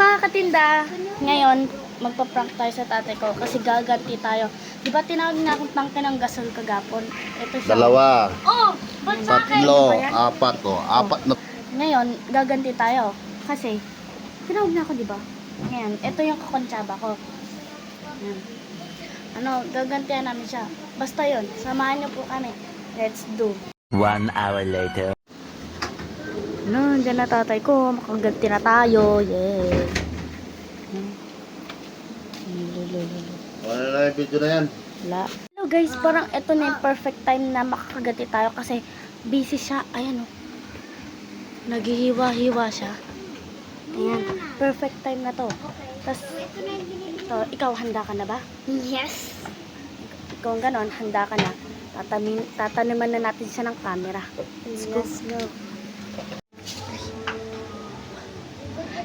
mga katinda, ngayon magpa-prank tayo sa tatay ko kasi gaganti tayo. Di ba tinawag na akong tangke ng gasol kagapon? Ito siya. Dalawa, Oh, ba't sa akin? tatlo, Ano ba yan? apat, apat na. Ngayon, gaganti tayo. Kasi, tinawag na ako, di ba? Ngayon, ito yung kakontsaba ko. Yan. Ano, gagantihan namin siya. Basta yun, samahan niyo po kami. Let's do. 1 hour later. Ano, dyan na tatay ko. Makaganti na tayo. Yeah. Wala na yung video na yan. Wala. Hello guys, parang ito na yung perfect time na makakaganti tayo kasi busy siya. Ayan o. Naghihiwa-hiwa siya. Ayan. Perfect time na to. Tapos, ito, ikaw handa ka na ba? Yes. Kung ganon, handa ka na. Tataniman na natin siya ng camera. Let's go.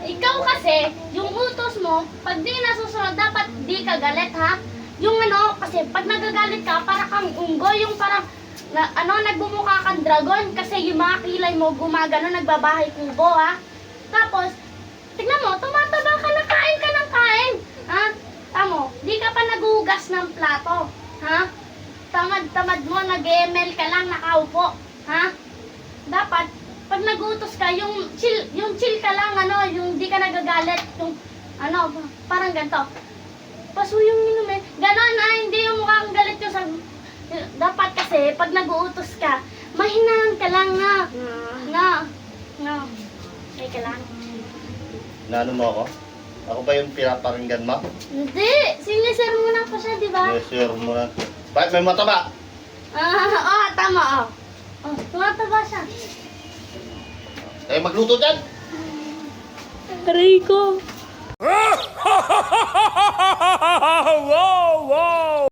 Ikaw kasi, yung utos mo, pag di nasusunod, dapat di ka galit, ha? Yung ano, kasi pag nagagalit ka, para kang unggoy, yung parang, nagbumukha kang dragon, kasi yung mga kilay mo gumagano, nagbabahay kubo, ha? Tapos, tignan mo, tumataba ka na, kain ka ng kain, ha? Tamo, di ka pa naguhugas ng plato, ha? Tamad-tamad mo, nag-ML ka lang, nakaupo, ha? Dapat, pag nagutos ka, yung chill ka lang, yung di ka nagagalit, yung, parang ganito. Pasuyong yun, ganon, hindi yung mukhang galit yung dapat kasi, pag naguutos ka, mahinahan ka lang, Ay, ka lang. Naano mo ako? Ako ba yung pinaparinggan mo? Hindi, sinisir mo na pa siya, di ba? Yes, sir mo na. Bakit may mataba? Tama, tumataba siya. Eh, magluto dyan! Aray ko. Wow!